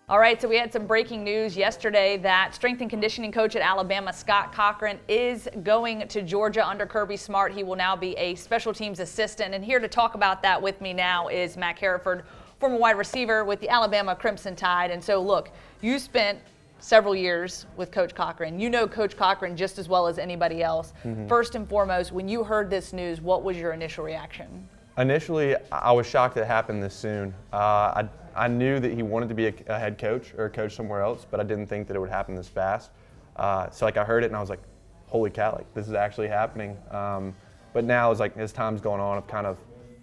All right, so we had some breaking news yesterday that strength and conditioning coach at Alabama, Scott Cochran, is going to Georgia under Kirby Smart. He will now be a special teams assistant. And here to talk about that with me now is Mac Hereford, former wide receiver with the Alabama Crimson Tide. And so, look, you spent several years with Coach Cochran. You know Coach Cochran just as well as anybody else. First and foremost, when you heard this news, what was your initial reaction? Initially, I was shocked it happened this soon. I knew that he wanted to be a head coach or a coach somewhere else, but I didn't think that it would happen this fast. So I heard it and I was like, holy cow, this is actually happening. But now as time's going on, I've kind of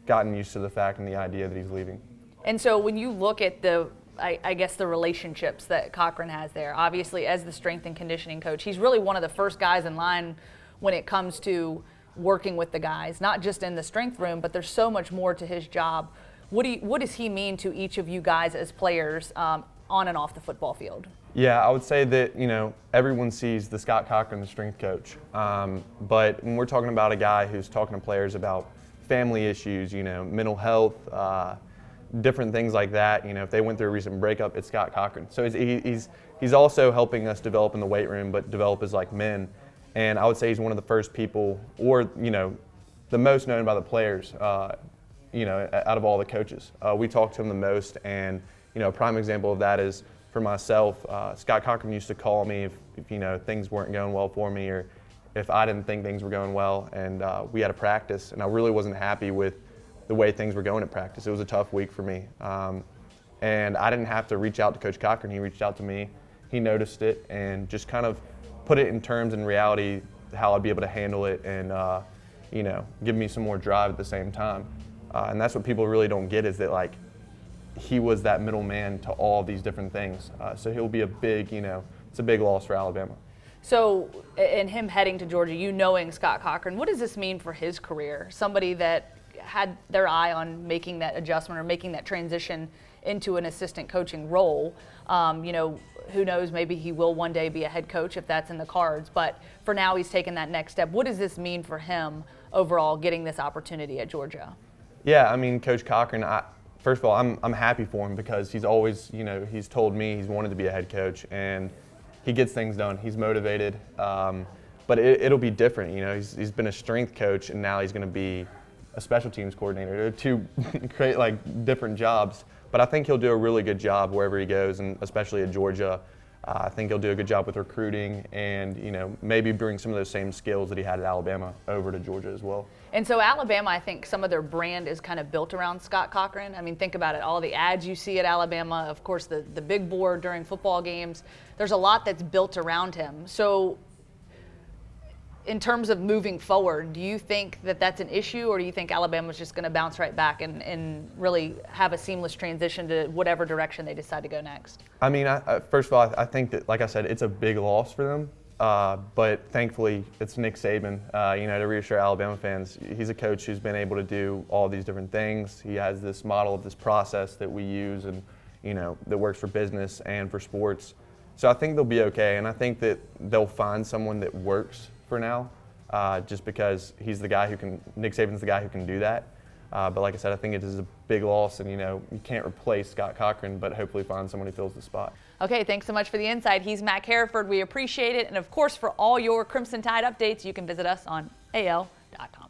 gotten used to the fact and the idea that he's leaving. And so when you look at the relationships that Cochran has there, obviously as the strength and conditioning coach, he's really one of the first guys in line when it comes to working with the guys, not just in the strength room, but there's so much more to his job. What does he mean to each of you guys as players on and off the football field? Yeah, I would say that, everyone sees the Scott Cochran, the strength coach. But when we're talking about a guy who's talking to players about family issues, mental health, different things like that, if they went through a recent breakup, it's Scott Cochran. So he's also helping us develop in the weight room, but develop as men. And I would say he's one of the first people, or, the most known by the players, out of all the coaches. We talk to him the most, and a prime example of that is for myself. Scott Cochran used to call me if things weren't going well for me, or if I didn't think things were going well, and we had a practice, and I really wasn't happy with the way things were going at practice. It was a tough week for me, and I didn't have to reach out to Coach Cochran. He reached out to me. He noticed it and just kind of put it in terms and reality how I'd be able to handle it, and give me some more drive at the same time. And that's what people really don't get, is that he was that middleman to all these different things. So he'll be a big, it's a big loss for Alabama. So in him heading to Georgia, knowing Scott Cochran, what does this mean for his career? Somebody that had their eye on making that adjustment or making that transition into an assistant coaching role. Who knows, maybe he will one day be a head coach if that's in the cards. But for now, he's taken that next step. What does this mean for him overall, getting this opportunity at Georgia? Yeah, Coach Cochran, first of all, I'm happy for him, because he's always, he's told me he's wanted to be a head coach, and he gets things done. He's motivated, but it'll be different. He's been a strength coach, and now he's going to be a special teams coordinator. They're two great, different jobs, but I think he'll do a really good job wherever he goes, and especially at Georgia. I think he'll do a good job with recruiting, and maybe bring some of those same skills that he had at Alabama over to Georgia as well. And so Alabama, I think some of their brand is kind of built around Scott Cochran. Think about it, all the ads you see at Alabama, of course the big board during football games, there's a lot that's built around him. So in terms of moving forward, do you think that that's an issue, or do you think Alabama's just going to bounce right back and really have a seamless transition to whatever direction they decide to go next? First of all, I think that, like I said, it's a big loss for them. But thankfully, it's Nick Saban, to reassure Alabama fans. He's a coach who's been able to do all these different things. He has this model of this process that we use, and, that works for business and for sports. So I think they'll be okay, and I think that they'll find someone that works for now, just because Nick Saban's the guy who can do that. But like I said, I think it is a big loss, and you can't replace Scott Cochran, but hopefully find someone who fills the spot. Okay, thanks so much for the insight. He's Mac Hereford. We appreciate it. And of course, for all your Crimson Tide updates, you can visit us on AL.com.